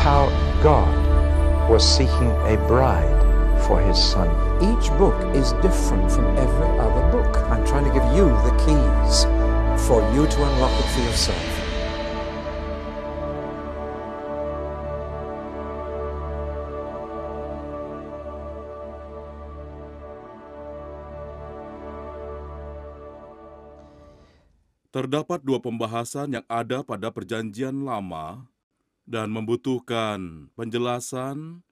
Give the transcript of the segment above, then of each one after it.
how God was seeking a bride for his son. Each book is different from every other book. I'm trying to give you the keys for you to unlock it for yourself. Terdapat dua pembahasan yang ada pada Perjanjian Lama dan membutuhkan penjelasan.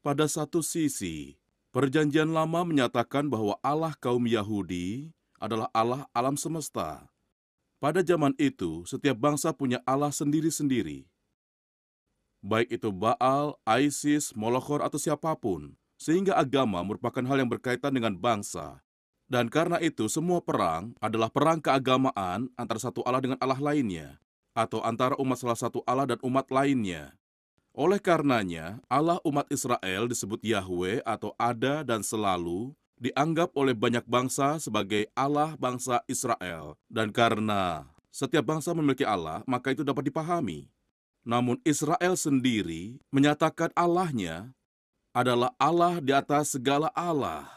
Pada satu sisi, Perjanjian Lama menyatakan bahwa Allah kaum Yahudi adalah Allah alam semesta. Pada zaman itu, setiap bangsa punya Allah sendiri-sendiri. Baik itu Baal, Isis, Molokhor, atau siapapun, sehingga agama merupakan hal yang berkaitan dengan bangsa. Dan karena itu, semua perang adalah perang keagamaan antara satu Allah dengan Allah lainnya, atau antara umat salah satu Allah dan umat lainnya. Oleh karenanya, Allah umat Israel disebut Yahweh atau ada dan selalu, dianggap oleh banyak bangsa sebagai Allah bangsa Israel. Dan karena setiap bangsa memiliki Allah, maka itu dapat dipahami. Namun Israel sendiri menyatakan Allahnya adalah Allah di atas segala Allah.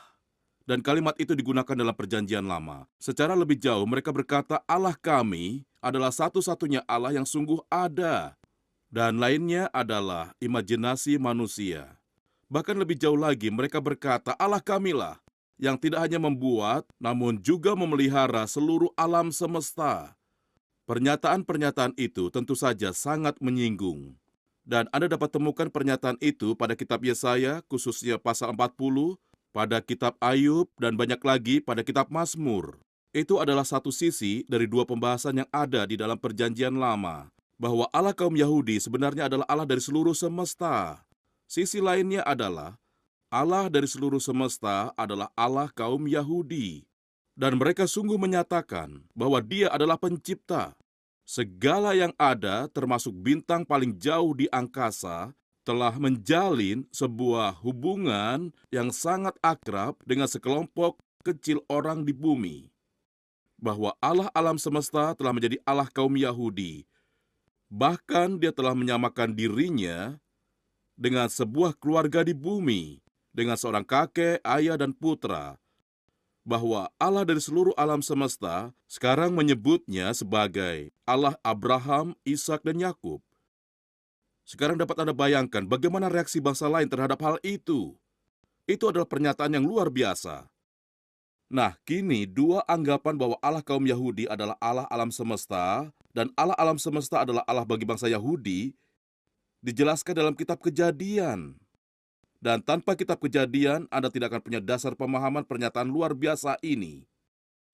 Dan kalimat itu digunakan dalam Perjanjian Lama. Secara lebih jauh, mereka berkata, Allah kami adalah satu-satunya Allah yang sungguh ada. Dan lainnya adalah imajinasi manusia. Bahkan lebih jauh lagi, mereka berkata, Allah kamilah yang tidak hanya membuat, namun juga memelihara seluruh alam semesta. Pernyataan-pernyataan itu tentu saja sangat menyinggung. Dan Anda dapat temukan pernyataan itu pada kitab Yesaya, khususnya pasal 40, pada kitab Ayub, dan banyak lagi pada kitab Mazmur. Itu adalah satu sisi dari dua pembahasan yang ada di dalam Perjanjian Lama, bahwa Allah kaum Yahudi sebenarnya adalah Allah dari seluruh semesta. Sisi lainnya adalah Allah dari seluruh semesta adalah Allah kaum Yahudi. Dan mereka sungguh menyatakan bahwa Dia adalah pencipta. Segala yang ada, termasuk bintang paling jauh di angkasa, telah menjalin sebuah hubungan yang sangat akrab dengan sekelompok kecil orang di bumi. Bahwa Allah alam semesta telah menjadi Allah kaum Yahudi. Bahkan Dia telah menyamakan dirinya dengan sebuah keluarga di bumi, dengan seorang kakek, ayah, dan putra. Bahwa Allah dari seluruh alam semesta sekarang menyebutnya sebagai Allah Abraham, Ishak, dan Yakub. Sekarang dapat Anda bayangkan bagaimana reaksi bangsa lain terhadap hal itu. Itu adalah pernyataan yang luar biasa. Nah, kini dua anggapan bahwa Allah kaum Yahudi adalah Allah alam semesta dan Allah alam semesta adalah Allah bagi bangsa Yahudi dijelaskan dalam kitab Kejadian. Dan tanpa kitab Kejadian, Anda tidak akan punya dasar pemahaman pernyataan luar biasa ini.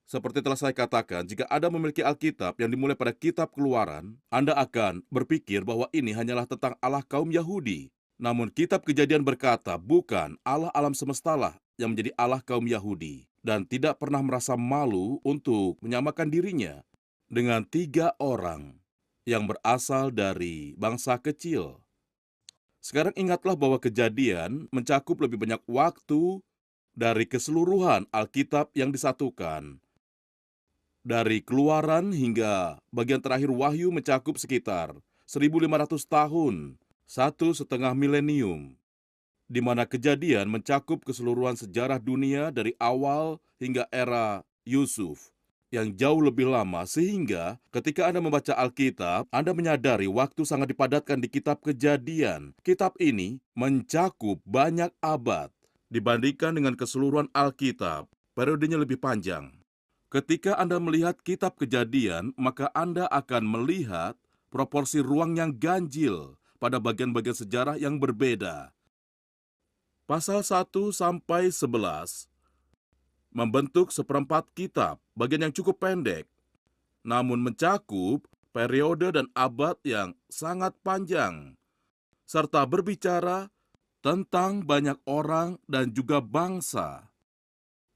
Seperti telah saya katakan, jika Anda memiliki Alkitab yang dimulai pada kitab Keluaran, Anda akan berpikir bahwa ini hanyalah tentang Allah kaum Yahudi. Namun kitab Kejadian berkata, bukan, Allah alam semestalah yang menjadi Allah kaum Yahudi. Dan tidak pernah merasa malu untuk menyamakan dirinya dengan 3 orang yang berasal dari bangsa kecil. Sekarang ingatlah bahwa Kejadian mencakup lebih banyak waktu dari keseluruhan Alkitab yang disatukan. Dari Keluaran hingga bagian terakhir Wahyu mencakup sekitar 1.500 tahun, 1,5 milenium, di mana Kejadian mencakup keseluruhan sejarah dunia dari awal hingga era Yusuf, yang jauh lebih lama, sehingga ketika Anda membaca Alkitab, Anda menyadari waktu sangat dipadatkan di kitab Kejadian. Kitab ini mencakup banyak abad dibandingkan dengan keseluruhan Alkitab, periodenya lebih panjang. Ketika Anda melihat kitab Kejadian, maka Anda akan melihat proporsi ruang yang ganjil pada bagian-bagian sejarah yang berbeda. Pasal 1 sampai 11 membentuk seperempat kitab, bagian yang cukup pendek, namun mencakup periode dan abad yang sangat panjang, serta berbicara tentang banyak orang dan juga bangsa.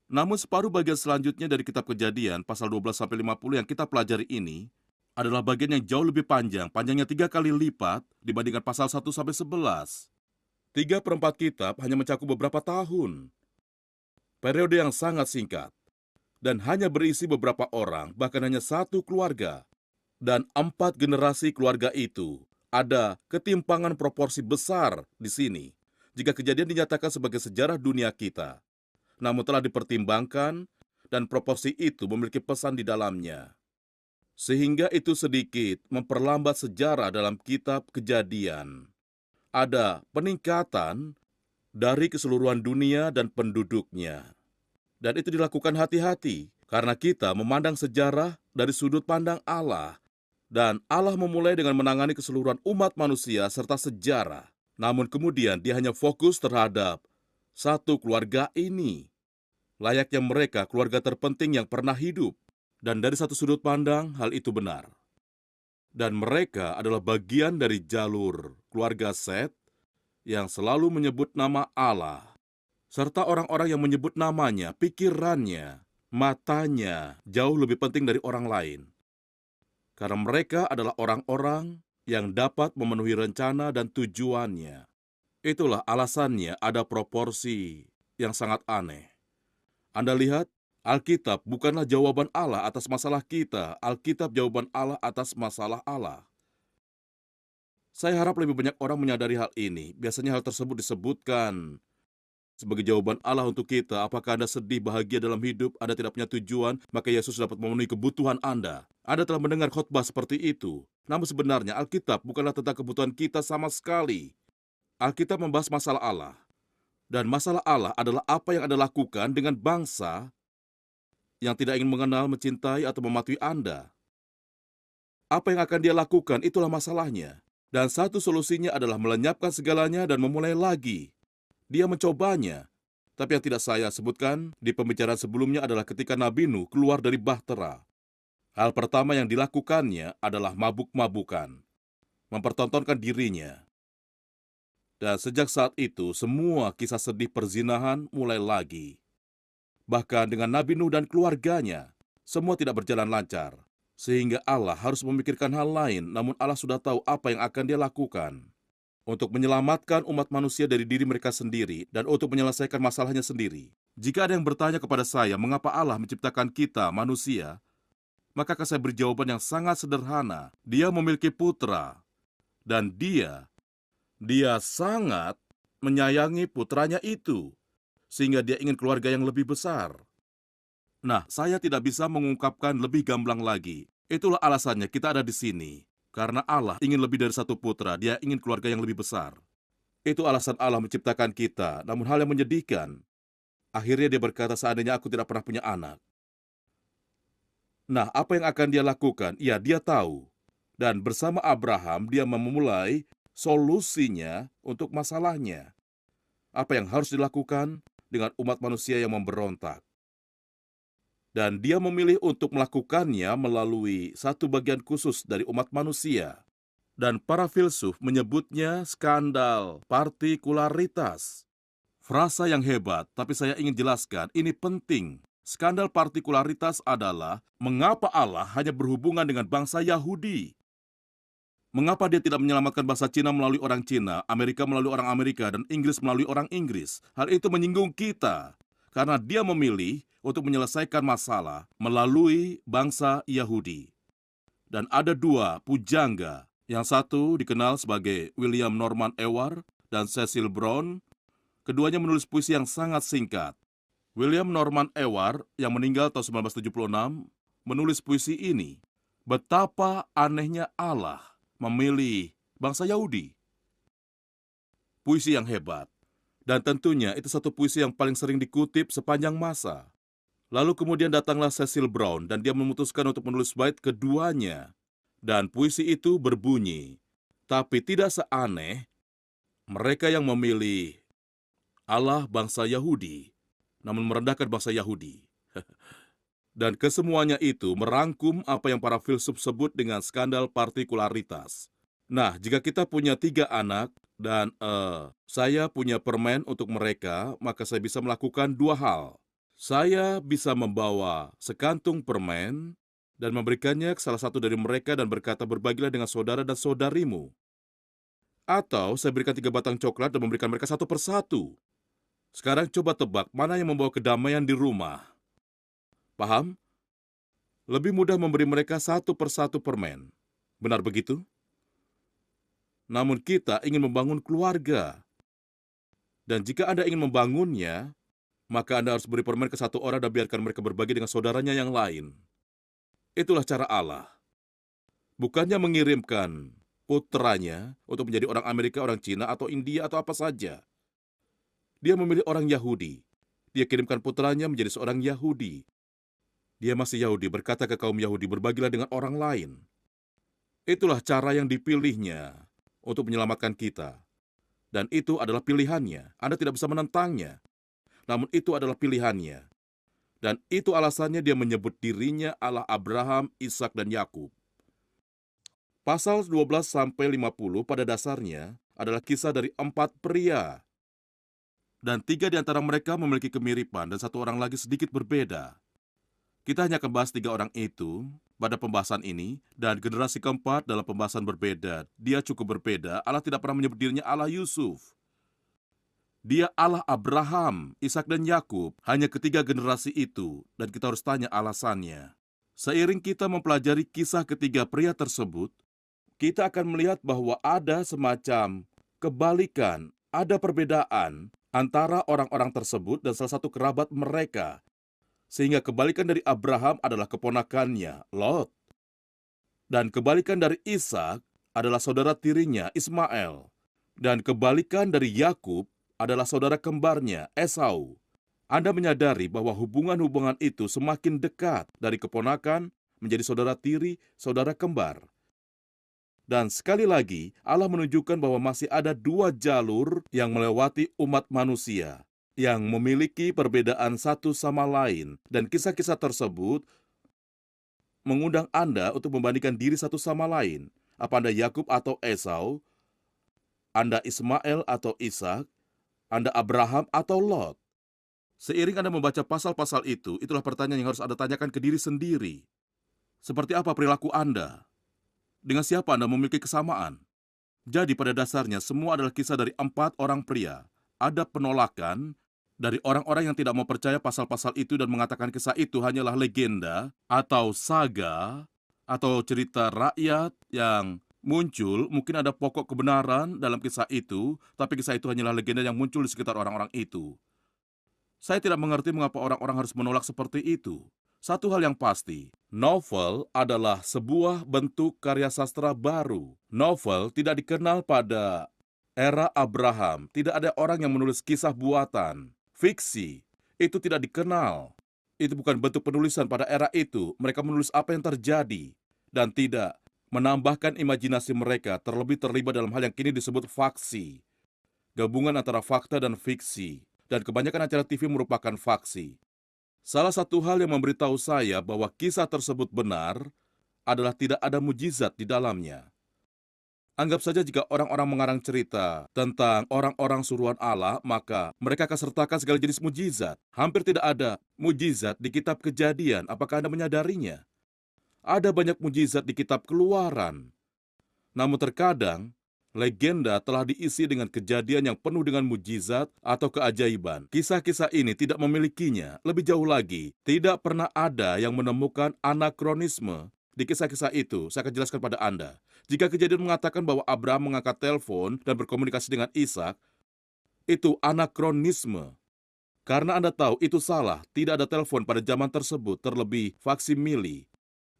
Namun separuh bagian selanjutnya dari kitab Kejadian, pasal 12-50 yang kita pelajari ini, adalah bagian yang jauh lebih panjang, panjangnya 3 kali lipat dibandingkan pasal 1-11. 3/4 kitab hanya mencakup beberapa tahun. Periode yang sangat singkat, dan hanya berisi beberapa orang, bahkan hanya 1 keluarga. Dan 4 generasi keluarga itu ada ketimpangan proporsi besar di sini jika kejadian dinyatakan sebagai sejarah dunia kita, namun telah dipertimbangkan dan proporsi itu memiliki pesan di dalamnya. Sehingga itu sedikit memperlambat sejarah dalam kitab Kejadian. Ada peningkatan dari keseluruhan dunia dan penduduknya. Dan itu dilakukan hati-hati, karena kita memandang sejarah dari sudut pandang Allah. Dan Allah memulai dengan menangani keseluruhan umat manusia serta sejarah. Namun kemudian dia hanya fokus terhadap satu keluarga ini. Layaknya mereka keluarga terpenting yang pernah hidup. Dan dari satu sudut pandang, hal itu benar. Dan mereka adalah bagian dari jalur keluarga Set yang selalu menyebut nama Allah. Serta orang-orang yang menyebut namanya, pikirannya, matanya jauh lebih penting dari orang lain. Karena mereka adalah orang-orang yang dapat memenuhi rencana dan tujuannya. Itulah alasannya ada proporsi yang sangat aneh. Anda lihat, Alkitab bukanlah jawaban Allah atas masalah kita. Alkitab jawaban Allah atas masalah Allah. Saya harap lebih banyak orang menyadari hal ini. Biasanya hal tersebut disebutkan sebagai jawaban Allah untuk kita. Apakah Anda sedih, bahagia dalam hidup, Anda tidak punya tujuan, maka Yesus dapat memenuhi kebutuhan Anda. Anda telah mendengar khotbah seperti itu. Namun sebenarnya Alkitab bukanlah tentang kebutuhan kita sama sekali. Alkitab membahas masalah Allah. Dan masalah Allah adalah apa yang Anda lakukan dengan bangsa yang tidak ingin mengenal, mencintai, atau mematuhi Anda. Apa yang akan dia lakukan, itulah masalahnya. Dan satu solusinya adalah melenyapkan segalanya dan memulai lagi. Dia mencobanya. Tapi yang tidak saya sebutkan di pembicaraan sebelumnya adalah ketika Nabi Nuh keluar dari bahtera. Hal pertama yang dilakukannya adalah mabuk-mabukan. Mempertontonkan dirinya. Dan sejak saat itu, semua kisah sedih perzinahan mulai lagi. Bahkan dengan Nabi Nuh dan keluarganya, semua tidak berjalan lancar. Sehingga Allah harus memikirkan hal lain, namun Allah sudah tahu apa yang akan dia lakukan. Untuk menyelamatkan umat manusia dari diri mereka sendiri dan untuk menyelesaikan masalahnya sendiri. Jika ada yang bertanya kepada saya, mengapa Allah menciptakan kita, manusia, maka akan saya beri jawaban yang sangat sederhana. Dia memiliki putra, dan dia sangat menyayangi putranya itu. Sehingga dia ingin keluarga yang lebih besar. Nah, saya tidak bisa mengungkapkan lebih gamblang lagi. Itulah alasannya kita ada di sini. Karena Allah ingin lebih dari satu putra, dia ingin keluarga yang lebih besar. Itu alasan Allah menciptakan kita. Namun hal yang menyedihkan, akhirnya dia berkata, seandainya aku tidak pernah punya anak. Nah, apa yang akan dia lakukan? Ya, dia tahu. Dan bersama Abraham, dia memulai solusinya untuk masalahnya. Apa yang harus dilakukan dengan umat manusia yang memberontak. Dan dia memilih untuk melakukannya melalui satu bagian khusus dari umat manusia. Dan para filsuf menyebutnya skandal partikularitas. Frasa yang hebat, tapi saya ingin jelaskan, ini penting. Skandal partikularitas adalah mengapa Allah hanya berhubungan dengan bangsa Yahudi. Mengapa dia tidak menyelamatkan bangsa Cina melalui orang Cina, Amerika melalui orang Amerika, dan Inggris melalui orang Inggris? Hal itu menyinggung kita, karena dia memilih untuk menyelesaikan masalah melalui bangsa Yahudi. Dan ada dua pujangga, yang satu dikenal sebagai William Norman Ewart dan Cecil Brown. Keduanya menulis puisi yang sangat singkat. William Norman Ewart yang meninggal tahun 1976 menulis puisi ini. Betapa anehnya Allah memilih bangsa Yahudi. Puisi yang hebat. Dan tentunya itu satu puisi yang paling sering dikutip sepanjang masa. Lalu kemudian datanglah Cecil Brown dan dia memutuskan untuk menulis bait keduanya. Dan puisi itu berbunyi, tapi tidak seaneh mereka yang memilih Allah bangsa Yahudi, namun merendahkan bangsa Yahudi. Dan kesemuanya itu merangkum apa yang para filsuf sebut dengan skandal partikularitas. Nah, jika kita punya 3 anak, dan saya punya permen untuk mereka, maka saya bisa melakukan 2 hal. Saya bisa membawa sekantung permen dan memberikannya ke salah satu dari mereka dan berkata, berbagilah dengan saudara dan saudarimu. Atau saya berikan 3 batang coklat dan memberikan mereka satu persatu. Sekarang coba tebak mana yang membawa kedamaian di rumah. Paham? Lebih mudah memberi mereka satu persatu permen. Benar begitu? Namun kita ingin membangun keluarga. Dan jika Anda ingin membangunnya, maka Anda harus beri permen ke satu orang dan biarkan mereka berbagi dengan saudaranya yang lain. Itulah cara Allah. Bukannya mengirimkan putranya untuk menjadi orang Amerika, orang Cina, atau India, atau apa saja. Dia memilih orang Yahudi. Dia kirimkan putranya menjadi seorang Yahudi. Dia masih Yahudi, berkata ke kaum Yahudi, berbagilah dengan orang lain. Itulah cara yang dipilihnya untuk menyelamatkan kita. Dan itu adalah pilihannya. Anda tidak bisa menentangnya. Namun itu adalah pilihannya. Dan itu alasannya dia menyebut dirinya Allah Abraham, Ishak, dan Yakub. Pasal 12-50 pada dasarnya adalah kisah dari 4 pria. Dan 3 di antara mereka memiliki kemiripan dan 1 orang lagi sedikit berbeda. Kita hanya akan bahas 3 orang itu pada pembahasan ini, dan generasi keempat dalam pembahasan berbeda. Dia cukup berbeda. Allah tidak pernah menyebut dirinya Allah Yusuf. Dia Allah Abraham, Ishak, dan Yakub, hanya ketiga generasi itu, dan kita harus tanya alasannya. Seiring kita mempelajari kisah ketiga pria tersebut, kita akan melihat bahwa ada semacam kebalikan, ada perbedaan antara orang-orang tersebut dan salah satu kerabat mereka. Sehingga kebalikan dari Abraham adalah keponakannya, Lot. Dan kebalikan dari Ishak adalah saudara tirinya, Ismail. Dan kebalikan dari Yakub adalah saudara kembarnya, Esau. Anda menyadari bahwa hubungan-hubungan itu semakin dekat dari keponakan menjadi saudara tiri, saudara kembar. Dan sekali lagi, Allah menunjukkan bahwa masih ada 2 jalur yang melewati umat manusia, yang memiliki perbedaan satu sama lain, dan kisah-kisah tersebut mengundang Anda untuk membandingkan diri satu sama lain. Apa Anda Yakub atau Esau? Anda Ismail atau Ishak? Anda Abraham atau Lot? Seiring Anda membaca pasal-pasal itu, itulah pertanyaan yang harus Anda tanyakan ke diri sendiri. Seperti apa perilaku Anda? Dengan siapa Anda memiliki kesamaan? Jadi pada dasarnya semua adalah kisah dari 4 orang pria. Ada penolakan dari orang-orang yang tidak mau percaya pasal-pasal itu dan mengatakan kisah itu hanyalah legenda atau saga atau cerita rakyat yang muncul. Mungkin ada pokok kebenaran dalam kisah itu, tapi kisah itu hanyalah legenda yang muncul di sekitar orang-orang itu. Saya tidak mengerti mengapa orang-orang harus menolak seperti itu. Satu hal yang pasti, novel adalah sebuah bentuk karya sastra baru. Novel tidak dikenal pada era Abraham. Tidak ada orang yang menulis kisah buatan. Fiksi, itu tidak dikenal. Itu bukan bentuk penulisan pada era itu. Mereka menulis apa yang terjadi dan tidak menambahkan imajinasi mereka, terlebih terlibat dalam hal yang kini disebut faksi. Gabungan antara fakta dan fiksi, dan kebanyakan acara TV merupakan faksi. Salah satu hal yang memberitahu saya bahwa kisah tersebut benar adalah tidak ada mujizat di dalamnya. Anggap saja jika orang-orang mengarang cerita tentang orang-orang suruhan Allah, maka mereka akan sertakan segala jenis mujizat. Hampir tidak ada mujizat di kitab Kejadian. Apakah Anda menyadarinya? Ada banyak mujizat di kitab Keluaran. Namun terkadang, legenda telah diisi dengan kejadian yang penuh dengan mujizat atau keajaiban. Kisah-kisah ini tidak memilikinya. Lebih jauh lagi, tidak pernah ada yang menemukan anakronisme di kisah-kisah itu. Saya akan jelaskan pada Anda. Jika Kejadian mengatakan bahwa Abraham mengangkat telepon dan berkomunikasi dengan Ishak, itu anakronisme. Karena Anda tahu itu salah, tidak ada telepon pada zaman tersebut, terlebih faksimili.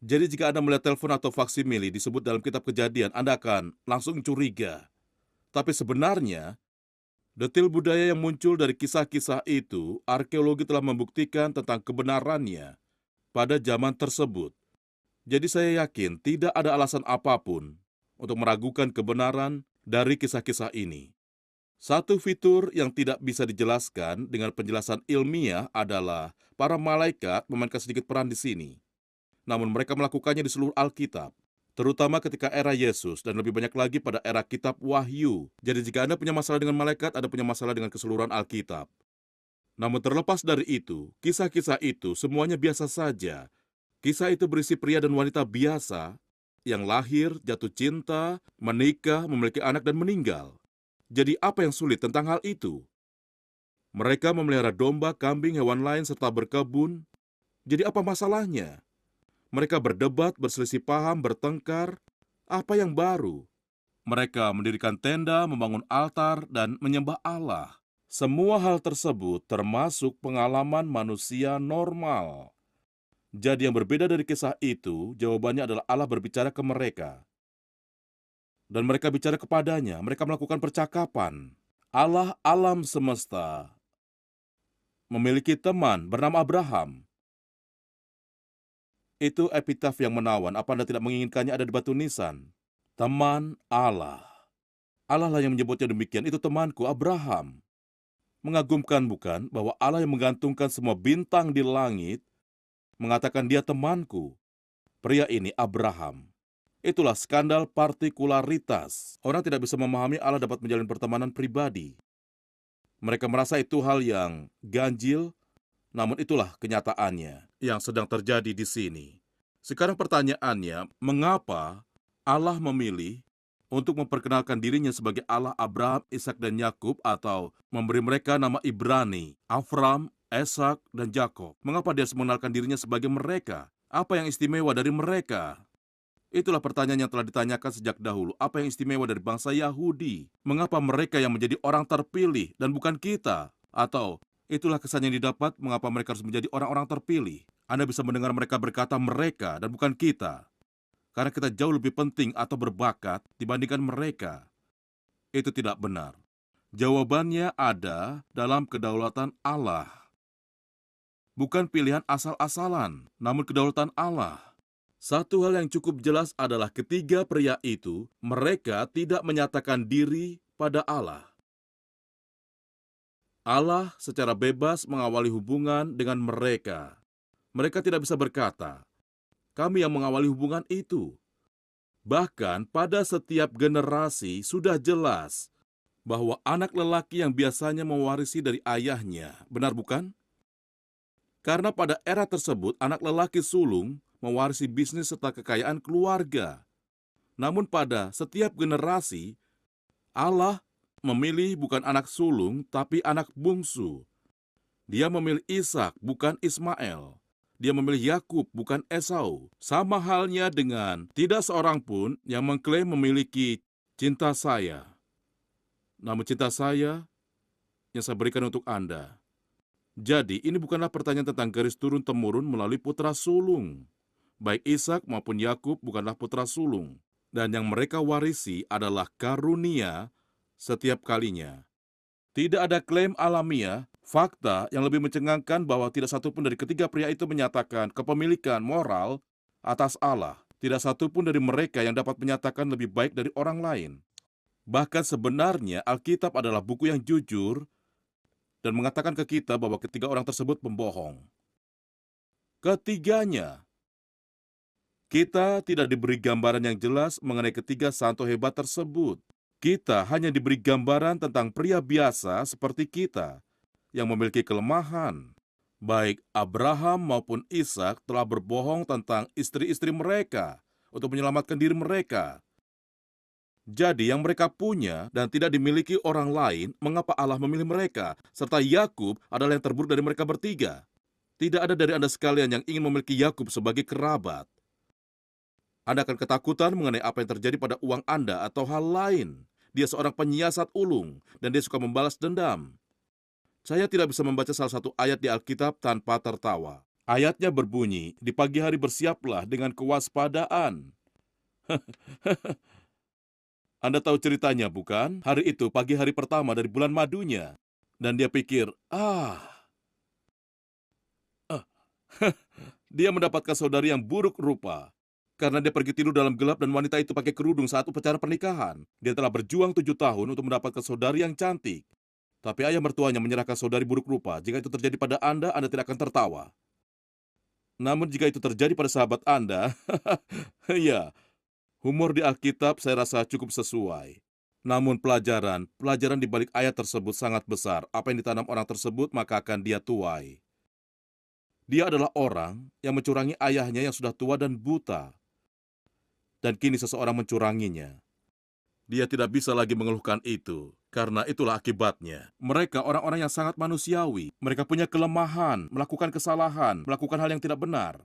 Jadi jika Anda melihat telepon atau faksimili disebut dalam kitab Kejadian, Anda akan langsung curiga. Tapi sebenarnya, detil budaya yang muncul dari kisah-kisah itu, arkeologi telah membuktikan tentang kebenarannya pada zaman tersebut. Jadi saya yakin tidak ada alasan apapun untuk meragukan kebenaran dari kisah-kisah ini. Satu fitur yang tidak bisa dijelaskan dengan penjelasan ilmiah adalah para malaikat memainkan sedikit peran di sini. Namun mereka melakukannya di seluruh Alkitab, terutama ketika era Yesus dan lebih banyak lagi pada era kitab Wahyu. Jadi jika Anda punya masalah dengan malaikat, Anda punya masalah dengan keseluruhan Alkitab. Namun terlepas dari itu, kisah-kisah itu semuanya biasa saja. Kisah itu berisi pria dan wanita biasa yang lahir, jatuh cinta, menikah, memiliki anak, dan meninggal. Jadi apa yang sulit tentang hal itu? Mereka memelihara domba, kambing, hewan lain, serta berkebun. Jadi apa masalahnya? Mereka berdebat, berselisih paham, bertengkar. Apa yang baru? Mereka mendirikan tenda, membangun altar, dan menyembah Allah. Semua hal tersebut termasuk pengalaman manusia normal. Jadi yang berbeda dari kisah itu, jawabannya adalah Allah berbicara ke mereka. Dan mereka bicara kepadanya, mereka melakukan percakapan. Allah alam semesta memiliki teman bernama Abraham. Itu epitaf yang menawan. Apa Anda tidak menginginkannya ada di batu nisan? Teman Allah. Allah lah yang menyebutnya demikian. Itu temanku, Abraham. Mengagumkan bukan bahwa Allah yang menggantungkan semua bintang di langit mengatakan dia temanku. Pria ini Abraham. Itulah skandal partikularitas. Orang tidak bisa memahami Allah dapat menjalin pertemanan pribadi. Mereka merasa itu hal yang ganjil, namun itulah kenyataannya yang sedang terjadi di sini. Sekarang pertanyaannya, mengapa Allah memilih untuk memperkenalkan dirinya sebagai Allah Abraham, Ishak, dan Yakub, atau memberi mereka nama Ibrani, Avram, Ishak, dan Yakob? Mengapa dia mengenalkan dirinya sebagai mereka? Apa yang istimewa dari mereka? Itulah pertanyaan yang telah ditanyakan sejak dahulu. Apa yang istimewa dari bangsa Yahudi? Mengapa mereka yang menjadi orang terpilih dan bukan kita? Atau itulah kesan yang didapat mengapa mereka harus menjadi orang-orang terpilih. Anda bisa mendengar mereka berkata mereka dan bukan kita. Karena kita jauh lebih penting atau berbakat dibandingkan mereka. Itu tidak benar. Jawabannya ada dalam kedaulatan Allah. Bukan pilihan asal-asalan, namun kedaulatan Allah. Satu hal yang cukup jelas adalah ketiga pria itu, mereka tidak menyatakan diri pada Allah. Allah secara bebas mengawali hubungan dengan mereka. Mereka tidak bisa berkata, kami yang mengawali hubungan itu. Bahkan pada setiap generasi sudah jelas bahwa anak lelaki yang biasanya mewarisi dari ayahnya, benar bukan? Karena pada era tersebut anak lelaki sulung mewarisi bisnis serta kekayaan keluarga. Namun pada setiap generasi, Allah memilih bukan anak sulung tapi anak bungsu. Dia memilih Ishak bukan Ismail. Dia memilih Yakub, bukan Esau. Sama halnya dengan tidak seorang pun yang mengklaim memiliki cinta saya. Namun cinta saya yang saya berikan untuk Anda. Jadi ini bukanlah pertanyaan tentang garis turun-temurun melalui putra sulung. Baik Ishak maupun Yakub bukanlah putra sulung. Dan yang mereka warisi adalah karunia setiap kalinya. Tidak ada klaim alamiah, fakta yang lebih mencengangkan bahwa tidak satu pun dari ketiga pria itu menyatakan kepemilikan moral atas Allah. Tidak satu pun dari mereka yang dapat menyatakan lebih baik dari orang lain. Bahkan sebenarnya Alkitab adalah buku yang jujur dan mengatakan ke kita bahwa ketiga orang tersebut pembohong. Ketiganya, kita tidak diberi gambaran yang jelas mengenai ketiga santo hebat tersebut. Kita hanya diberi gambaran tentang pria biasa seperti kita yang memiliki kelemahan. Baik Abraham maupun Ishak telah berbohong tentang istri-istri mereka untuk menyelamatkan diri mereka. Jadi yang mereka punya dan tidak dimiliki orang lain, mengapa Allah memilih mereka? Serta Yakub adalah yang terburuk dari mereka bertiga. Tidak ada dari Anda sekalian yang ingin memiliki Yakub sebagai kerabat. Anda akan ketakutan mengenai apa yang terjadi pada uang Anda atau hal lain. Dia seorang penyiasat ulung, dan dia suka membalas dendam. Saya tidak bisa membaca salah satu ayat di Alkitab tanpa tertawa. Ayatnya berbunyi, di pagi hari bersiaplah dengan kewaspadaan. Anda tahu ceritanya, bukan? Hari itu pagi hari pertama dari bulan madunya. Dan dia pikir, dia mendapatkan saudari yang buruk rupa. Karena dia pergi tidur dalam gelap dan wanita itu pakai kerudung saat upacara pernikahan. Dia telah berjuang 7 tahun untuk mendapatkan saudari yang cantik. Tapi ayah mertuanya menyerahkan saudari buruk rupa. Jika itu terjadi pada Anda tidak akan tertawa. Namun jika itu terjadi pada sahabat Anda, ya, humor di Alkitab saya rasa cukup sesuai. Namun pelajaran di balik ayat tersebut sangat besar. Apa yang ditanam orang tersebut maka akan dia tuai. Dia adalah orang yang mencurangi ayahnya yang sudah tua dan buta. Dan kini seseorang mencuranginya. Dia tidak bisa lagi mengeluhkan itu, karena itulah akibatnya. Mereka orang-orang yang sangat manusiawi. Mereka punya kelemahan, melakukan kesalahan, melakukan hal yang tidak benar.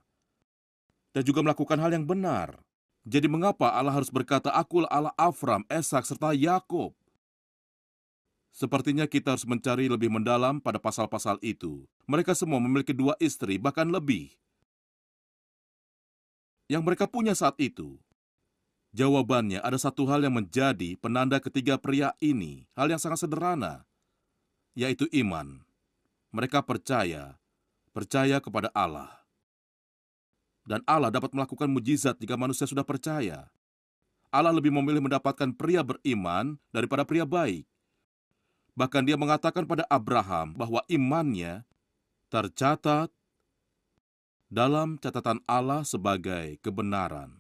Dan juga melakukan hal yang benar. Jadi mengapa Allah harus berkata, "Akulah Allah Abraham, Ishak, serta Yakub"? Sepertinya kita harus mencari lebih mendalam pada pasal-pasal itu. Mereka semua memiliki 2 istri, bahkan lebih, yang mereka punya saat itu. Jawabannya, ada satu hal yang menjadi penanda ketiga pria ini, hal yang sangat sederhana, yaitu iman. Mereka percaya kepada Allah. Dan Allah dapat melakukan mujizat jika manusia sudah percaya. Allah lebih memilih mendapatkan pria beriman daripada pria baik. Bahkan dia mengatakan pada Abraham bahwa imannya tercatat dalam catatan Allah sebagai kebenaran.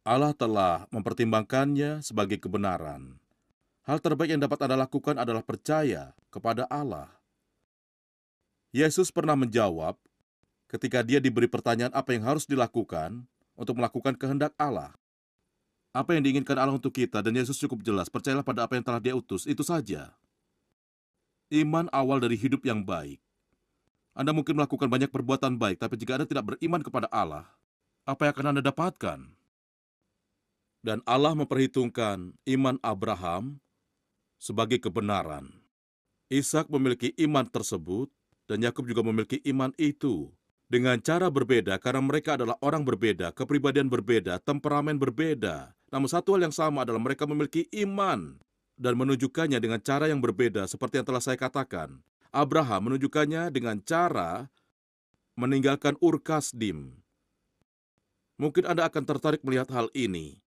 Allah telah mempertimbangkannya sebagai kebenaran. Hal terbaik yang dapat Anda lakukan adalah percaya kepada Allah. Yesus pernah menjawab ketika dia diberi pertanyaan apa yang harus dilakukan untuk melakukan kehendak Allah. Apa yang diinginkan Allah untuk kita, dan Yesus cukup jelas, percayalah pada apa yang telah Dia utus, itu saja. Iman awal dari hidup yang baik. Anda mungkin melakukan banyak perbuatan baik, tapi jika Anda tidak beriman kepada Allah, apa yang akan Anda dapatkan? Dan Allah memperhitungkan iman Abraham sebagai kebenaran. Ishak memiliki iman tersebut, dan Yakub juga memiliki iman itu. Dengan cara berbeda, karena mereka adalah orang berbeda, kepribadian berbeda, temperamen berbeda. Namun satu hal yang sama adalah mereka memiliki iman dan menunjukkannya dengan cara yang berbeda, seperti yang telah saya katakan. Abraham menunjukkannya dengan cara meninggalkan Ur Kasdim. Mungkin Anda akan tertarik melihat hal ini.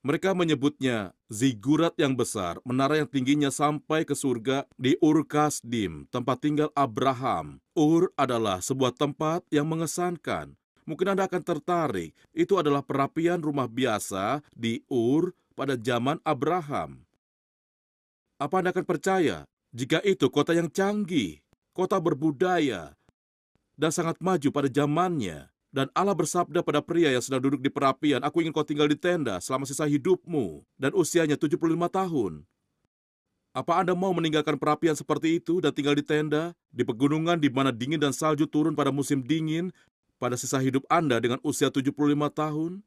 Mereka menyebutnya zigurat yang besar, menara yang tingginya sampai ke surga di Ur Kasdim, tempat tinggal Abraham. Ur adalah sebuah tempat yang mengesankan. Mungkin Anda akan tertarik, itu adalah perapian rumah biasa di Ur pada zaman Abraham. Apa Anda akan percaya jika itu kota yang canggih, kota berbudaya, dan sangat maju pada zamannya? Dan Allah bersabda pada pria yang sedang duduk di perapian, "Aku ingin kau tinggal di tenda selama sisa hidupmu," dan usianya 75 tahun. Apa Anda mau meninggalkan perapian seperti itu dan tinggal di tenda, di pegunungan di mana dingin dan salju turun pada musim dingin, pada sisa hidup Anda dengan usia 75 tahun?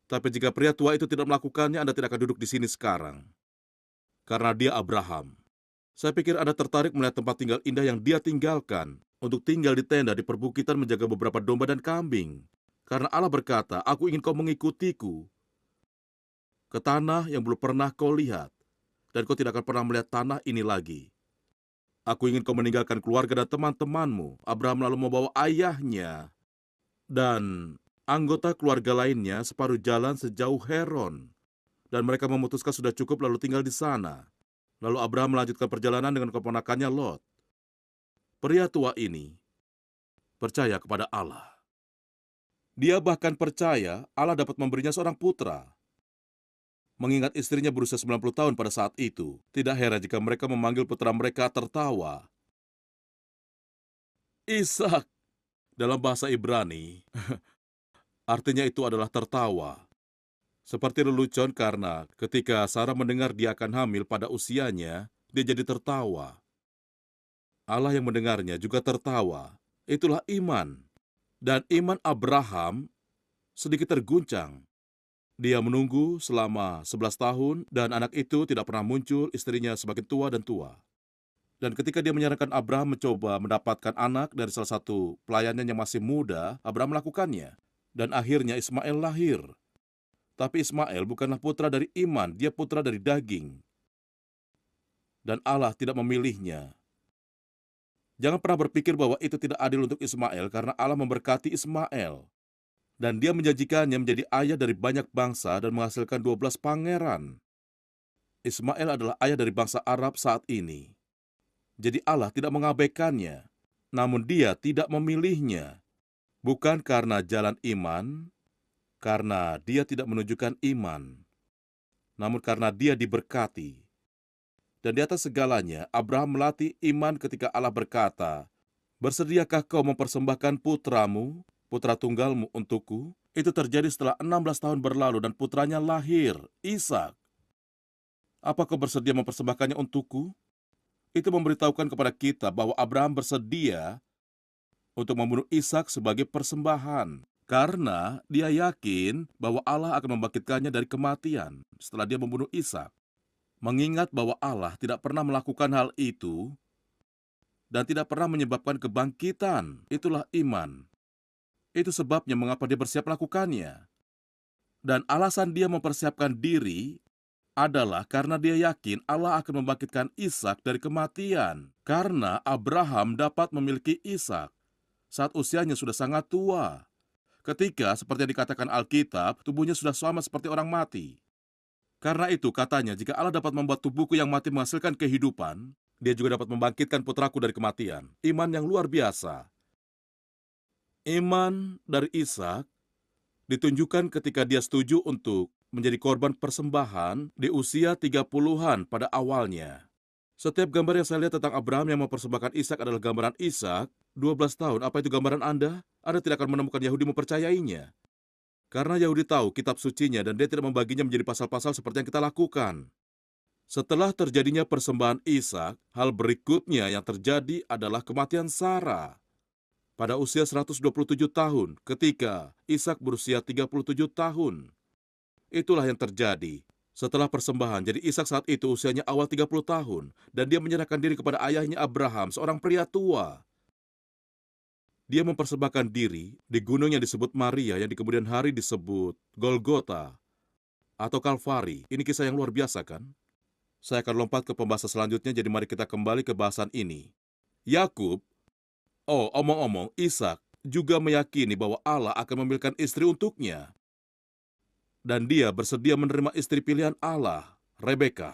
Tapi jika pria tua itu tidak melakukannya, Anda tidak akan duduk di sini sekarang. Karena dia Abraham. Saya pikir Anda tertarik melihat tempat tinggal indah yang dia tinggalkan, untuk tinggal di tenda di perbukitan menjaga beberapa domba dan kambing. Karena Allah berkata, "Aku ingin kau mengikutiku ke tanah yang belum pernah kau lihat, dan kau tidak akan pernah melihat tanah ini lagi. Aku ingin kau meninggalkan keluarga dan teman-temanmu." Abraham lalu membawa ayahnya dan anggota keluarga lainnya separuh jalan sejauh Heron, dan mereka memutuskan sudah cukup lalu tinggal di sana. Lalu Abraham melanjutkan perjalanan dengan keponakannya Lot. Pria tua ini percaya kepada Allah. Dia bahkan percaya Allah dapat memberinya seorang putra. Mengingat istrinya berusia 90 tahun pada saat itu, tidak heran jika mereka memanggil putra mereka tertawa. Ishak, dalam bahasa Ibrani, artinya itu adalah tertawa. Seperti lelucon karena ketika Sarah mendengar dia akan hamil pada usianya, dia jadi tertawa. Allah yang mendengarnya juga tertawa. Itulah iman. Dan iman Abraham sedikit terguncang. Dia menunggu selama 11 tahun dan anak itu tidak pernah muncul, istrinya semakin tua dan tua. Dan ketika dia menyarankan Abraham mencoba mendapatkan anak dari salah satu pelayannya yang masih muda, Abraham melakukannya. Dan akhirnya Ismail lahir. Tapi Ismail bukanlah putra dari iman, dia putra dari daging. Dan Allah tidak memilihnya. Jangan pernah berpikir bahwa itu tidak adil untuk Ismail, karena Allah memberkati Ismail. Dan dia menjanjikannya menjadi ayah dari banyak bangsa dan menghasilkan 12 pangeran. Ismail adalah ayah dari bangsa Arab saat ini. Jadi Allah tidak mengabaikannya, namun dia tidak memilihnya. Bukan karena jalan iman, karena dia tidak menunjukkan iman, namun karena dia diberkati. Dan di atas segalanya, Abraham melatih iman ketika Allah berkata, "Bersediakah kau mempersembahkan putramu, putra tunggalmu untukku?" Itu terjadi setelah 16 tahun berlalu dan putranya lahir, Ishak. "Apa kau bersedia mempersembahkannya untukku?" Itu memberitahukan kepada kita bahwa Abraham bersedia untuk membunuh Ishak sebagai persembahan. karena dia yakin bahwa Allah akan membangkitkannya dari kematian setelah dia membunuh Ishak. Mengingat bahwa Allah tidak pernah melakukan hal itu dan tidak pernah menyebabkan kebangkitan, itulah iman. Itu sebabnya mengapa dia bersiap melakukannya. Dan alasan dia mempersiapkan diri adalah karena dia yakin Allah akan membangkitkan Ishak dari kematian. Karena Abraham dapat memiliki Ishak saat usianya sudah sangat tua. Ketika, seperti yang dikatakan Alkitab, tubuhnya sudah sama seperti orang mati. Karena itu katanya, jika Allah dapat membuat tubuhku yang mati menghasilkan kehidupan, dia juga dapat membangkitkan putraku dari kematian. Iman yang luar biasa. Iman dari Ishak ditunjukkan ketika dia setuju untuk menjadi korban persembahan di usia 30-an pada awalnya. Setiap gambar yang saya lihat tentang Abraham yang mempersembahkan Ishak adalah gambaran Ishak 12 tahun. Apa itu gambaran Anda? Anda tidak akan menemukan Yahudi mempercayainya. Karena Yahudi tahu kitab sucinya dan dia tidak membaginya menjadi pasal-pasal seperti yang kita lakukan. Setelah terjadinya persembahan Ishak, hal berikutnya yang terjadi adalah kematian Sarah. Pada usia 127 tahun, ketika Ishak berusia 37 tahun. Itulah yang terjadi. Setelah persembahan, jadi Ishak saat itu usianya awal 30 tahun, dan dia menyerahkan diri kepada ayahnya Abraham, seorang pria tua. Dia mempersembahkan diri di gunung yang disebut Maria, yang di kemudian hari disebut Golgota atau Kalvari. Ini kisah yang luar biasa, kan? Saya akan lompat ke pembahasan selanjutnya, jadi mari kita kembali ke bahasan ini. Yakub, omong-omong, Ishak juga meyakini bahwa Allah akan memilihkan istri untuknya. Dan dia bersedia menerima istri pilihan Allah, Rebeka.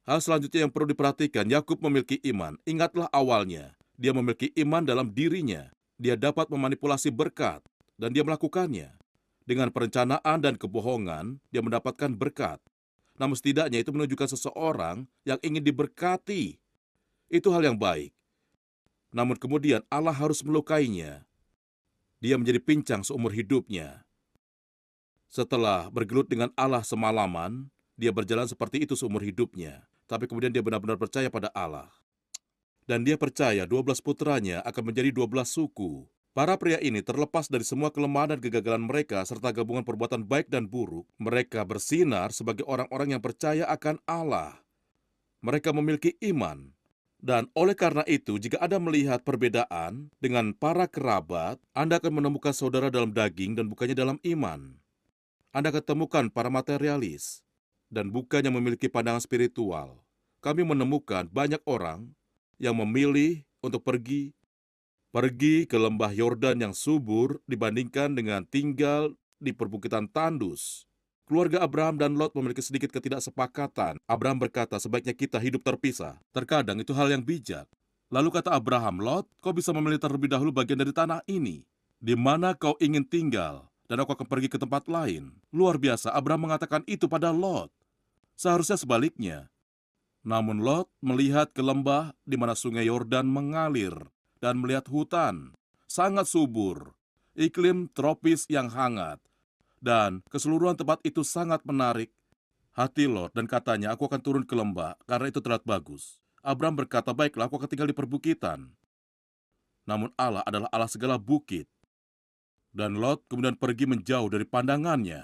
Hal selanjutnya yang perlu diperhatikan, Yakub memiliki iman. Ingatlah awalnya. Dia memiliki iman dalam dirinya. Dia dapat memanipulasi berkat, dan dia melakukannya. Dengan perencanaan dan kebohongan, dia mendapatkan berkat. Namun setidaknya itu menunjukkan seseorang yang ingin diberkati. Itu hal yang baik. Namun kemudian Allah harus melukainya. Dia menjadi pincang seumur hidupnya. Setelah bergelut dengan Allah semalaman, dia berjalan seperti itu seumur hidupnya. Tapi kemudian dia benar-benar percaya pada Allah. Dan dia percaya 12 putranya akan menjadi 12 suku. Para pria ini terlepas dari semua kelemahan dan kegagalan mereka serta gabungan perbuatan baik dan buruk. Mereka bersinar sebagai orang-orang yang percaya akan Allah. Mereka memiliki iman. Dan oleh karena itu, jika Anda melihat perbedaan dengan para kerabat, Anda akan menemukan saudara dalam daging dan bukannya dalam iman. Anda akan temukan para materialis dan bukannya memiliki pandangan spiritual. Kami menemukan banyak orang yang memilih untuk pergi ke lembah Yordan yang subur dibandingkan dengan tinggal di perbukitan tandus. Keluarga Abraham dan Lot memiliki sedikit ketidaksepakatan. Abraham berkata, sebaiknya kita hidup terpisah. Terkadang itu hal yang bijak. Lalu kata Abraham, Lot, kau bisa memilih terlebih dahulu bagian dari tanah ini, di mana kau ingin tinggal, dan aku akan pergi ke tempat lain. Luar biasa, Abraham mengatakan itu pada Lot. Seharusnya sebaliknya. Namun Lot melihat ke lembah di mana sungai Yordan mengalir dan melihat hutan sangat subur, iklim tropis yang hangat, dan keseluruhan tempat itu sangat menarik hati Lot dan katanya, aku akan turun ke lembah karena itu terlihat bagus. Abraham berkata, baiklah, aku akan tinggal di perbukitan. Namun Allah adalah Allah segala bukit. Dan Lot kemudian pergi menjauh dari pandangannya.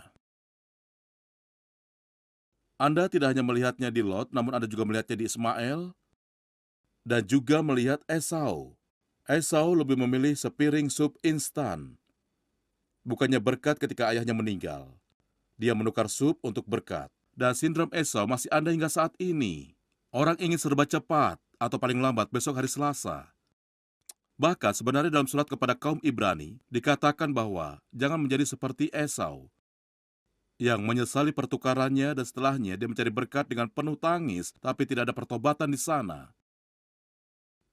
Anda tidak hanya melihatnya di Lot, namun Anda juga melihatnya di Ismail, dan juga melihat Esau. Esau lebih memilih sepiring sup instan. Bukannya berkat ketika ayahnya meninggal. Dia menukar sup untuk berkat. Dan sindrom Esau masih ada hingga saat ini. Orang ingin serba cepat, atau paling lambat besok hari Selasa. Bahkan sebenarnya dalam surat kepada kaum Ibrani, dikatakan bahwa jangan menjadi seperti Esau, yang menyesali pertukarannya dan setelahnya dia mencari berkat dengan penuh tangis, tapi tidak ada pertobatan di sana.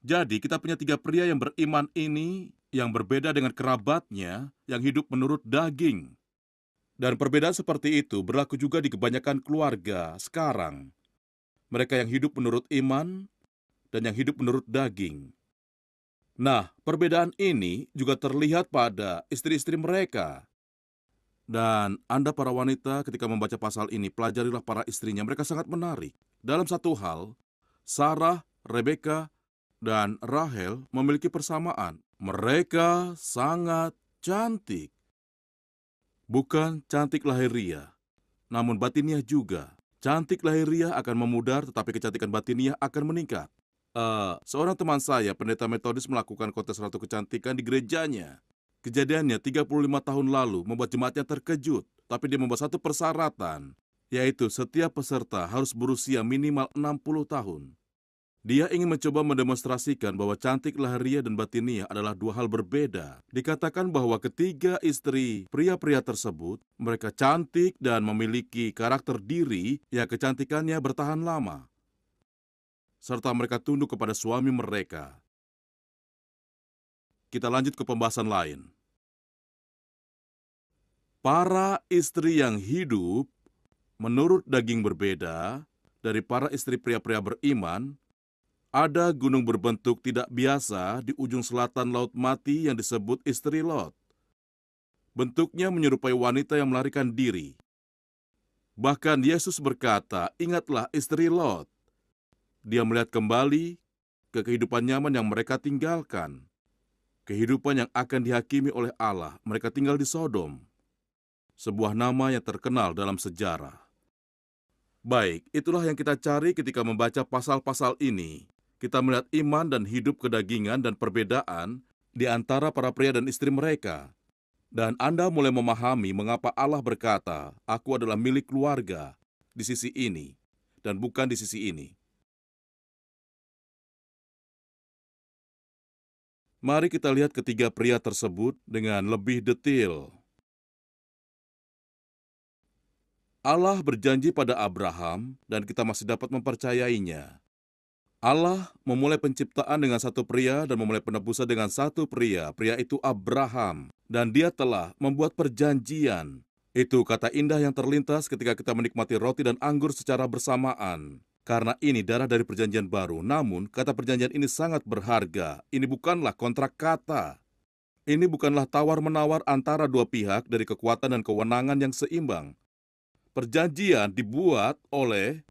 Jadi kita punya 3 pria yang beriman ini, yang berbeda dengan kerabatnya, yang hidup menurut daging. Dan perbedaan seperti itu berlaku juga di kebanyakan keluarga sekarang. Mereka yang hidup menurut iman, dan yang hidup menurut daging. Nah, perbedaan ini juga terlihat pada istri-istri mereka. Dan Anda para wanita ketika membaca pasal ini, pelajarilah para istrinya, mereka sangat menarik. Dalam satu hal, Sarah, Rebeka, dan Rahel memiliki persamaan. Mereka sangat cantik. Bukan cantik lahiriah, namun batiniah juga. Cantik lahiriah akan memudar, tetapi kecantikan batiniah akan meningkat. Seorang teman saya, pendeta Metodis, melakukan kontes ratu kecantikan di gerejanya. Kejadiannya 35 tahun lalu membuat jemaatnya terkejut, tapi dia membuat satu persyaratan, yaitu setiap peserta harus berusia minimal 60 tahun. Dia ingin mencoba mendemonstrasikan bahwa cantik lahiriah dan batiniah adalah dua hal berbeda. Dikatakan bahwa ketiga istri pria-pria tersebut, mereka cantik dan memiliki karakter diri yang kecantikannya bertahan lama, serta mereka tunduk kepada suami mereka. Kita lanjut ke pembahasan lain. Para istri yang hidup menurut daging berbeda dari para istri pria-pria beriman. Ada gunung berbentuk tidak biasa di ujung selatan Laut Mati yang disebut istri Lot. Bentuknya menyerupai wanita yang melarikan diri. Bahkan Yesus berkata, "Ingatlah istri Lot." Dia melihat kembali ke kehidupan nyaman yang mereka tinggalkan. Kehidupan yang akan dihakimi oleh Allah. Mereka tinggal di Sodom. Sebuah nama yang terkenal dalam sejarah. Baik, itulah yang kita cari ketika membaca pasal-pasal ini. Kita melihat iman dan hidup kedagingan dan perbedaan di antara para pria dan istri mereka. Dan Anda mulai memahami mengapa Allah berkata, "Aku adalah milik keluarga di sisi ini dan bukan di sisi ini." Mari kita lihat ketiga pria tersebut dengan lebih detail. Allah berjanji pada Abraham dan kita masih dapat mempercayainya. Allah memulai penciptaan dengan satu pria dan memulai penebusan dengan satu pria. Pria itu Abraham. Dan dia telah membuat perjanjian. Itu kata indah yang terlintas ketika kita menikmati roti dan anggur secara bersamaan. Karena ini darah dari perjanjian baru. Namun, kata perjanjian ini sangat berharga. Ini bukanlah kontrak kata. Ini bukanlah tawar-menawar antara dua pihak dari kekuatan dan kewenangan yang seimbang. Perjanjian dibuat oleh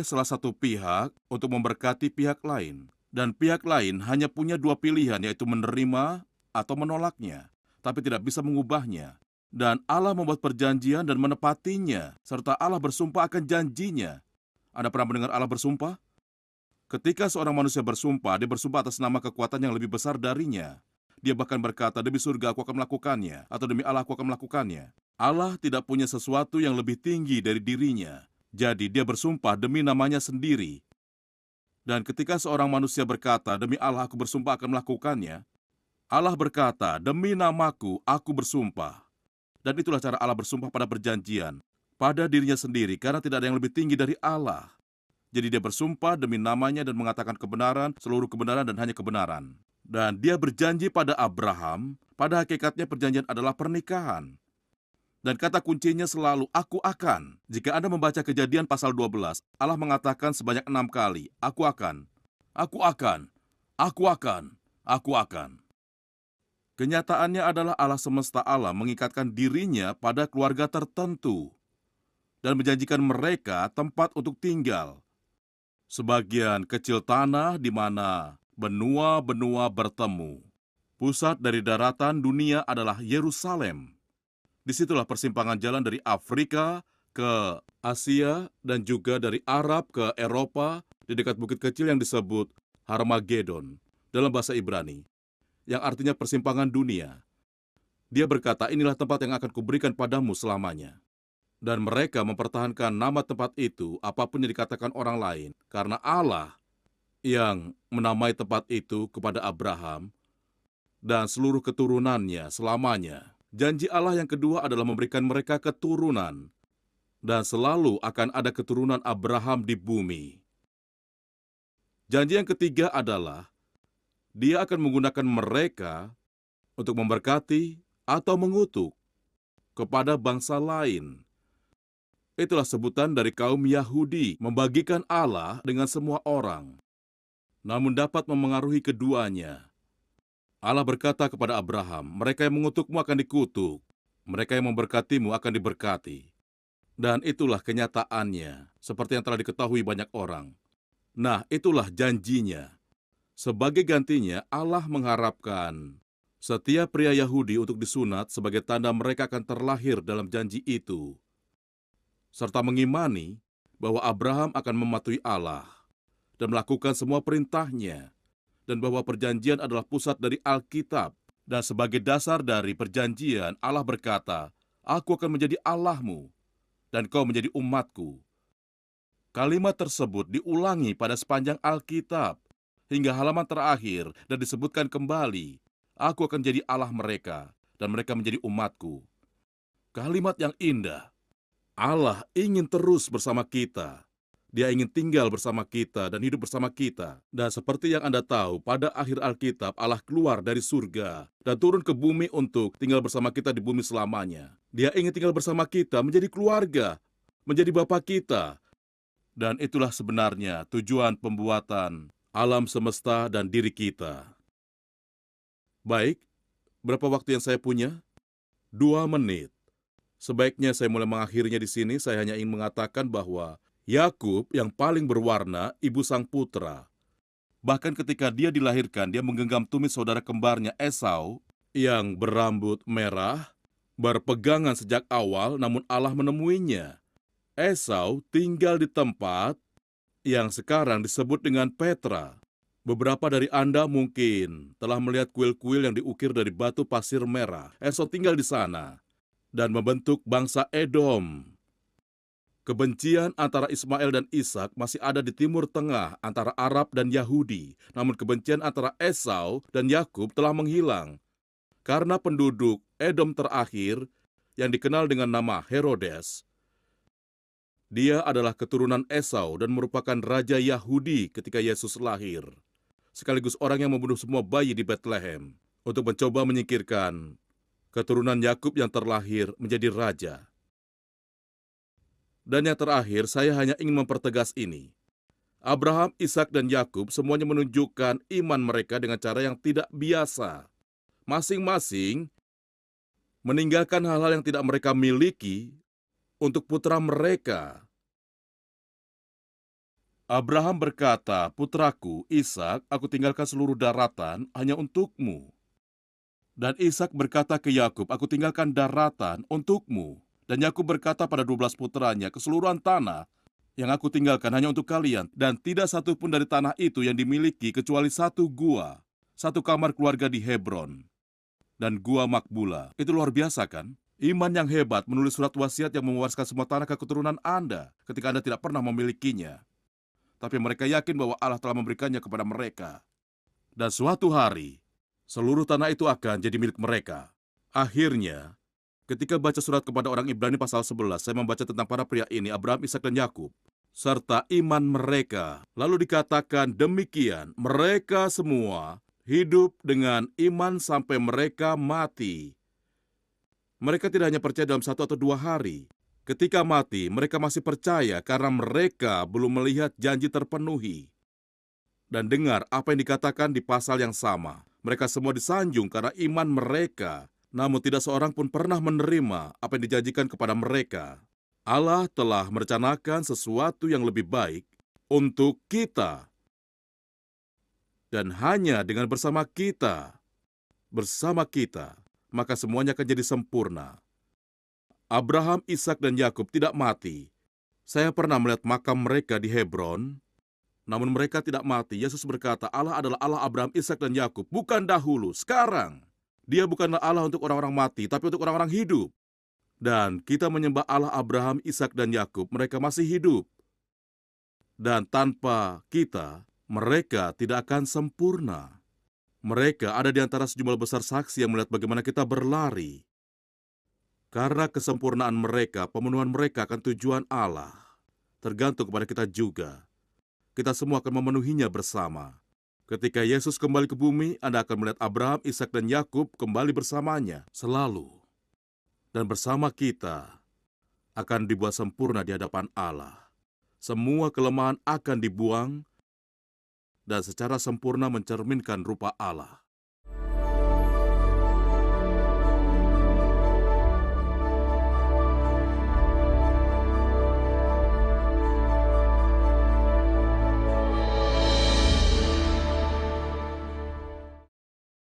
salah satu pihak untuk memberkati pihak lain. Dan pihak lain hanya punya dua pilihan, yaitu menerima atau menolaknya, tapi tidak bisa mengubahnya. Dan Allah membuat perjanjian dan menepatinya, serta Allah bersumpah akan janjinya. Anda pernah mendengar Allah bersumpah? Ketika seorang manusia bersumpah, dia bersumpah atas nama kekuatan yang lebih besar darinya. Dia bahkan berkata, "Demi surga aku akan melakukannya," atau "Demi Allah aku akan melakukannya." Allah tidak punya sesuatu yang lebih tinggi dari dirinya. Jadi dia bersumpah demi namanya sendiri. Dan ketika seorang manusia berkata, "Demi Allah aku bersumpah akan melakukannya," Allah berkata, "Demi namaku aku bersumpah." Dan itulah cara Allah bersumpah pada perjanjian, pada dirinya sendiri, karena tidak ada yang lebih tinggi dari Allah. Jadi dia bersumpah demi namanya dan mengatakan kebenaran, seluruh kebenaran dan hanya kebenaran. Dan dia berjanji pada Abraham, pada hakikatnya perjanjian adalah pernikahan. Dan kata kuncinya selalu, "Aku akan." Jika Anda membaca Kejadian pasal 12, Allah mengatakan sebanyak 6 kali, "Aku akan, aku akan, aku akan, aku akan." Kenyataannya adalah Allah semesta alam mengikatkan dirinya pada keluarga tertentu dan menjanjikan mereka tempat untuk tinggal. Sebagian kecil tanah di mana benua-benua bertemu. Pusat dari daratan dunia adalah Yerusalem. Disitulah persimpangan jalan dari Afrika ke Asia dan juga dari Arab ke Eropa di dekat bukit kecil yang disebut Harmagedon dalam bahasa Ibrani, yang artinya persimpangan dunia. Dia berkata, "Inilah tempat yang akan kuberikan padamu selamanya." Dan mereka mempertahankan nama tempat itu apapun yang dikatakan orang lain, karena Allah yang menamai tempat itu kepada Abraham dan seluruh keturunannya selamanya. Janji Allah yang kedua adalah memberikan mereka keturunan, dan selalu akan ada keturunan Abraham di bumi. Janji yang ketiga adalah, Dia akan menggunakan mereka untuk memberkati atau mengutuk kepada bangsa lain. Itulah sebutan dari kaum Yahudi, membagikan Allah dengan semua orang, namun dapat memengaruhi keduanya. Allah berkata kepada Abraham, "Mereka yang mengutukmu akan dikutuk, mereka yang memberkatimu akan diberkati." Dan itulah kenyataannya, seperti yang telah diketahui banyak orang. Nah, itulah janjinya. Sebagai gantinya, Allah mengharapkan Setiap pria Yahudi untuk disunat sebagai tanda mereka akan terlahir dalam janji itu, serta mengimani bahwa Abraham akan mematuhi Allah dan melakukan semua perintahnya, dan bahwa perjanjian adalah pusat dari Alkitab. Dan sebagai dasar dari perjanjian, Allah berkata, "Aku akan menjadi Allahmu, dan kau menjadi umatku." Kalimat tersebut diulangi pada sepanjang Alkitab, hingga halaman terakhir, dan disebutkan kembali, "Aku akan jadi Allah mereka, dan mereka menjadi umatku." Kalimat yang indah. Allah ingin terus bersama kita. Dia ingin tinggal bersama kita dan hidup bersama kita. Dan seperti yang Anda tahu, pada akhir Alkitab, Allah keluar dari surga dan turun ke bumi untuk tinggal bersama kita di bumi selamanya. Dia ingin tinggal bersama kita, menjadi keluarga, menjadi Bapa kita. Dan itulah sebenarnya tujuan pembuatan alam semesta dan diri kita. Baik, berapa waktu yang saya punya? 2 menit. Sebaiknya saya mulai mengakhirinya di sini. Saya hanya ingin mengatakan bahwa Yakub yang paling berwarna, ibu sang putra. Bahkan ketika dia dilahirkan, dia menggenggam tumit saudara kembarnya Esau yang berambut merah, berpegangan sejak awal, namun Allah menemuinya. Esau tinggal di tempat yang sekarang disebut dengan Petra. Beberapa dari Anda mungkin telah melihat kuil-kuil yang diukir dari batu pasir merah. Esau tinggal di sana dan membentuk bangsa Edom. Kebencian antara Ismail dan Ishak masih ada di Timur Tengah antara Arab dan Yahudi. Namun kebencian antara Esau dan Yakub telah menghilang. Karena penduduk Edom terakhir yang dikenal dengan nama Herodes, dia adalah keturunan Esau dan merupakan raja Yahudi ketika Yesus lahir. Sekaligus orang yang membunuh semua bayi di Bethlehem untuk mencoba menyingkirkan keturunan Yakub yang terlahir menjadi raja. Dan yang terakhir, saya hanya ingin mempertegas ini. Abraham, Ishak, dan Yakub semuanya menunjukkan iman mereka dengan cara yang tidak biasa. Masing-masing meninggalkan hal-hal yang tidak mereka miliki untuk putra mereka. Abraham berkata, "Putraku, Ishak, aku tinggalkan seluruh daratan hanya untukmu." Dan Ishak berkata ke Yakub, "Aku tinggalkan daratan untukmu." Dan Yakub berkata pada 12 putranya, "Keseluruhan tanah yang aku tinggalkan hanya untuk kalian, dan tidak satu pun dari tanah itu yang dimiliki kecuali satu gua, satu kamar keluarga di Hebron, dan gua Makbula." Itu luar biasa kan? Iman yang hebat menulis surat wasiat yang mewariskan semua tanah ke keturunan Anda ketika Anda tidak pernah memilikinya. Tapi mereka yakin bahwa Allah telah memberikannya kepada mereka. Dan suatu hari, seluruh tanah itu akan jadi milik mereka. Akhirnya, ketika baca surat kepada orang Ibrani pasal 11, saya membaca tentang para pria ini, Abraham, Ishak, dan Yakub, serta iman mereka. Lalu dikatakan demikian, mereka semua hidup dengan iman sampai mereka mati. Mereka tidak hanya percaya dalam 1 atau 2 hari. Ketika mati, mereka masih percaya karena mereka belum melihat janji terpenuhi. Dan dengar apa yang dikatakan di pasal yang sama. Mereka semua disanjung karena iman mereka. Namun tidak seorang pun pernah menerima apa yang dijanjikan kepada mereka. Allah telah merencanakan sesuatu yang lebih baik untuk kita. Dan hanya dengan bersama kita, maka semuanya akan jadi sempurna. Abraham, Ishak, dan Yakub tidak mati. Saya pernah melihat makam mereka di Hebron, namun mereka tidak mati. Yesus berkata, Allah adalah Allah Abraham, Ishak, dan Yakub, bukan dahulu, sekarang. Dia bukanlah Allah untuk orang-orang mati, tapi untuk orang-orang hidup. Dan kita menyembah Allah Abraham, Ishak, dan Yakub, mereka masih hidup. Dan tanpa kita, mereka tidak akan sempurna. Mereka ada di antara sejumlah besar saksi yang melihat bagaimana kita berlari. Karena kesempurnaan mereka, pemenuhan mereka akan tujuan Allah. Tergantung kepada kita juga. Kita semua akan memenuhinya bersama. Ketika Yesus kembali ke bumi, Anda akan melihat Abraham, Ishak, dan Yakub kembali bersamanya selalu. Dan bersama kita akan dibuat sempurna di hadapan Allah. Semua kelemahan akan dibuang dan secara sempurna mencerminkan rupa Allah.